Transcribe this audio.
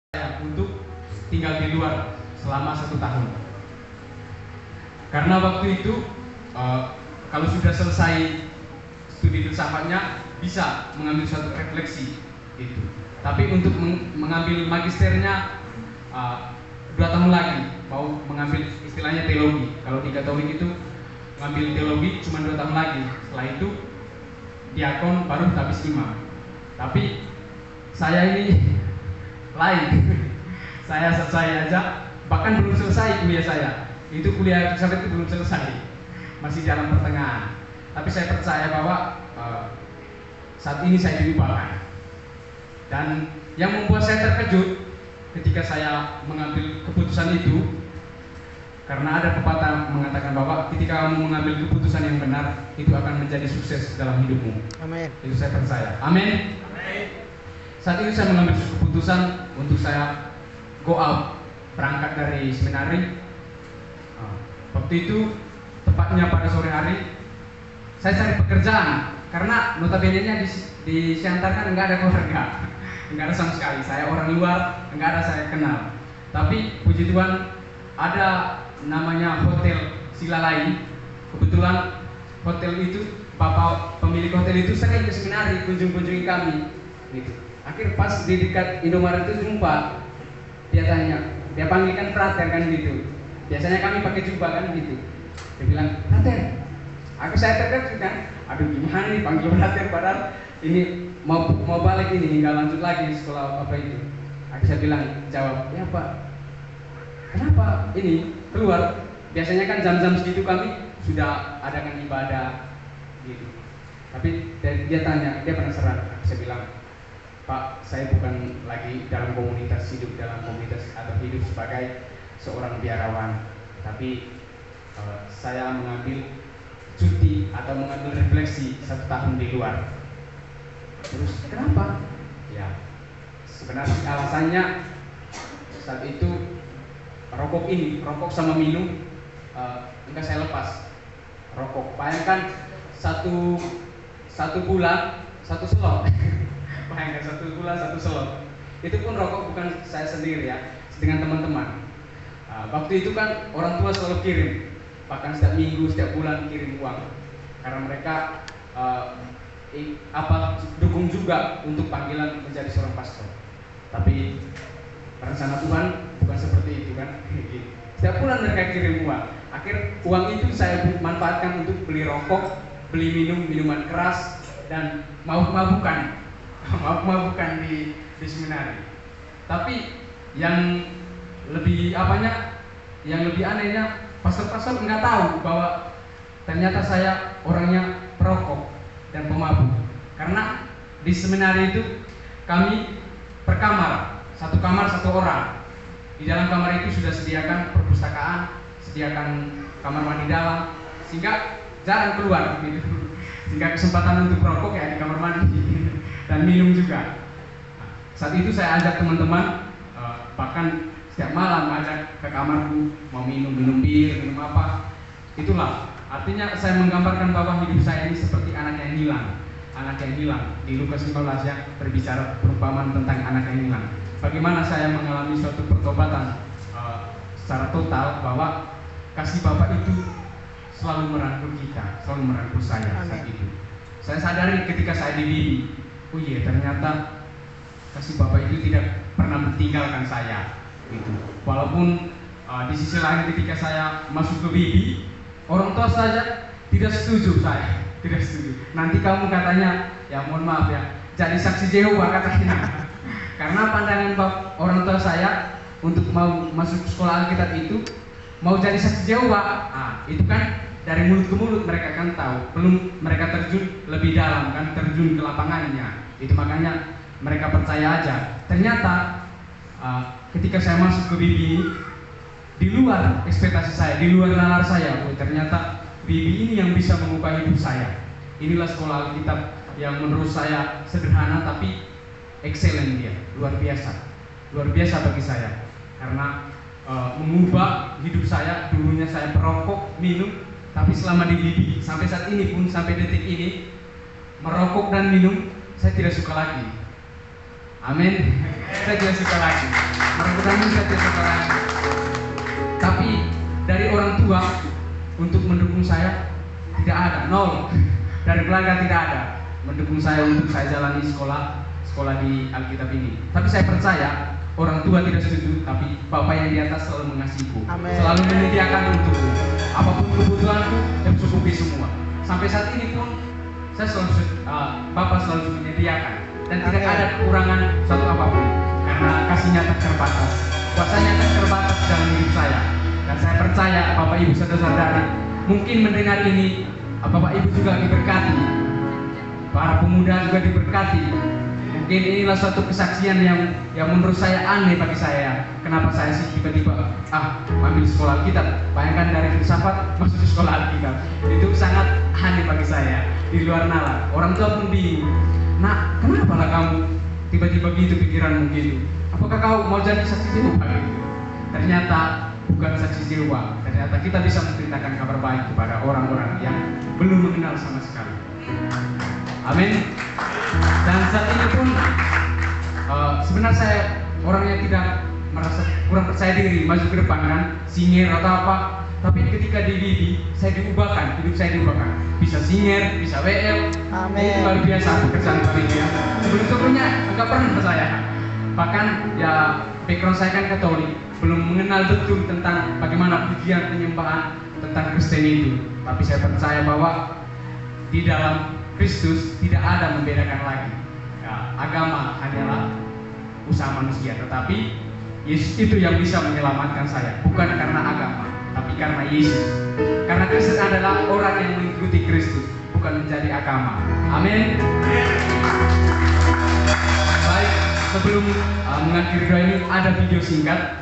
untuk tinggal di luar selama 1 tahun. Karena waktu itu kalau sudah selesai studi filsafatnya bisa mengambil suatu refleksi itu. Tapi untuk mengambil magisternya 2 tahun lagi, mau mengambil istilahnya teologi. Kalau di Katolik itu mengambil teologi cuma 2 tahun lagi. Setelah itu diakon baru habis 5. Tapi saya ini lain. Saya selesai aja, bahkan belum selesai kuliah saya. Itu kuliah filsafat itu belum selesai, masih dalam pertengahan. Tapi saya percaya bahwa saat ini saya diubahkan. Dan yang membuat saya terkejut ketika saya mengambil keputusan itu, karena ada pepatah mengatakan bahwa ketika kamu mengambil keputusan yang benar, itu akan menjadi sukses dalam hidupmu. Amin. Itu saya percaya. Amin. Saat itu saya mengambil keputusan untuk saya go out, berangkat dari seminari. Waktu itu tepatnya pada sore hari saya cari pekerjaan, karena notabene-nya di Siantar kan nggak ada keluarga, nggak ada sama sekali. Saya orang luar, nggak ada saya kenal. Tapi puji Tuhan ada namanya Hotel Silalai. Kebetulan hotel itu, bapak pemilik hotel itu sering ke seminari, kunjungi kami gitu. Akhir pas di dekat Indomaret itu jumpa, dia tanya, dia panggilkan frater kan gitu. Biasanya kami pakai jubah kan gitu. Dia bilang, frater. Saya terkejut kan, aduh gimana nih panggil frater, padahal ini mau balik ini, nggak lanjut lagi sekolah apa itu. Saya bilang, jawab, ya Pak, kenapa ini keluar? Biasanya kan jam-jam segitu kami sudah adakan ibadah gitu. Tapi dia tanya, dia penasaran. Saya bilang, Pak, saya bukan lagi dalam komunitas atau hidup sebagai seorang biarawan, tapi saya mengambil cuti atau mengambil refleksi 1 tahun di luar. Terus kenapa? Ya, sebenarnya alasannya saat itu rokok sama minum enggak saya lepas. Rokok, bayangkan satu bulan 1 selop. Bayangkan 1 bulan 1 selop. Itu pun rokok bukan saya sendiri ya, dengan teman-teman. Waktu itu kan orang tua selalu kirim, bahkan setiap minggu, setiap bulan kirim uang, karena mereka dukung juga untuk panggilan menjadi seorang pastor. Tapi rencana Tuhan bukan seperti itu kan. Setiap bulan mereka kirim uang. Akhir uang itu saya manfaatkan untuk beli rokok, beli minuman keras, dan mabuk-mabukan di seminari. Tapi yang lebih anehnya, pastor-pastor nggak tahu bahwa ternyata saya orangnya perokok dan pemabuk. Karena di seminari itu kami per kamar, 1 kamar 1 orang. Di dalam kamar itu sudah sediakan perpustakaan, sediakan kamar mandi dalam, sehingga jarang keluar gitu. Sehingga kesempatan untuk merokok ya di kamar mandi dan minum juga. Saat itu saya ajak teman-teman, bahkan setiap malam ajak ke kamarku, mau minum bir, minum apa. Itulah artinya saya menggambarkan bahwa hidup saya ini seperti anak yang hilang. Di Lukas 15 ya, berbicara perumpamaan tentang anak yang hilang. Bagaimana saya mengalami suatu pertobatan secara total, bahwa kasih Bapa itu selalu merangkul kita, selalu merangkul saya. Saat itu saya sadari ketika saya di Bibi, oh iya ternyata kasih Bapa itu tidak pernah meninggalkan saya gitu. Walaupun di sisi lain ketika saya masuk ke Bibi, orang tua saja tidak setuju. Nanti kamu katanya, ya mohon maaf ya, jadi saksi Yehova katanya. Karena pandangan orang tua saya untuk mau masuk sekolah Alkitab itu, mau jadi saksi Yehova, itu kan dari mulut ke mulut, mereka kan tahu. Belum mereka terjun lebih dalam kan, terjun ke lapangannya. Itu makanya mereka percaya aja. Ternyata ketika saya masuk ke Bibi ini, di luar ekspektasi saya, di luar nalar saya, ternyata Bibi ini yang bisa mengubah hidup saya. Inilah sekolah Alkitab yang menurut saya sederhana tapi excellent, dia luar biasa bagi saya, karena mengubah hidup saya. Dulunya saya perokok, minum, tapi selama di Bibi sampai saat ini pun, sampai detik ini, merokok dan minum saya tidak suka lagi. Amin. Saya juga suka lagi. Mudah-mudahan saya tidak suka lagi. Tapi dari orang tua untuk mendukung saya tidak ada, nol. Dari keluarga tidak ada mendukung saya untuk saya jalani sekolah di Alkitab ini. Tapi saya percaya orang tua tidak setuju, tapi Bapa yang di atas selalu mengasihiku, selalu menyediakan untukku apapun kebutuhanku dan cukupi semua. Sampai saat ini pun saya selalu Bapa selalu menyediakan dan tidak ada kekurangan suatu apapun, karena kasihnya tak terbatas, kuasanya tak terbatas dalam hidup saya. Dan saya percaya Bapak Ibu saudara-saudari mungkin mendengar ini, Bapak Ibu juga diberkati, para pemuda juga diberkati. Mungkin inilah suatu kesaksian yang menurut saya aneh bagi saya. Kenapa saya sih tiba-tiba ambil sekolah Alkitab? Bayangkan dari filsafat masuk ke sekolah Alkitab, itu sangat aneh bagi saya, di luar nalar. Orang tua pun bingung. Nah, kenapa lah kamu tiba-tiba gitu pikiranmu gitu? Apakah kau mau jadi saksi Jehovah gitu? Ternyata bukan saksi Jehovah. Ternyata kita bisa memberitakan kabar baik kepada orang-orang yang belum mengenal sama sekali. Amin. Dan saat ini pun sebenarnya saya orang yang tidak merasa kurang percaya diri maju ke depan kan, singer atau apa. Tapi ketika di Bibi, saya diubahkan, hidup saya diubahkan. Bisa singer, bisa WL. Amin. Itu luar biasa pekerjaan Tuhan ya. Sebelum-sebelumnya enggak pernah saya. Bahkan ya background saya kan Katolik, belum mengenal betul tentang bagaimana pujian penyembahan tentang Kristen itu. Tapi saya percaya bahwa di dalam Kristus tidak ada membedakan lagi. Ya, agama hanyalah usaha manusia, tetapi Yesus itu yang bisa menyelamatkan saya, bukan karena agama, tapi karena Yesus. Karena Kristus adalah orang yang mengikuti Kristus, bukan menjadi agama. Amin. Baik, sebelum mengakhiri doa ini ada video singkat.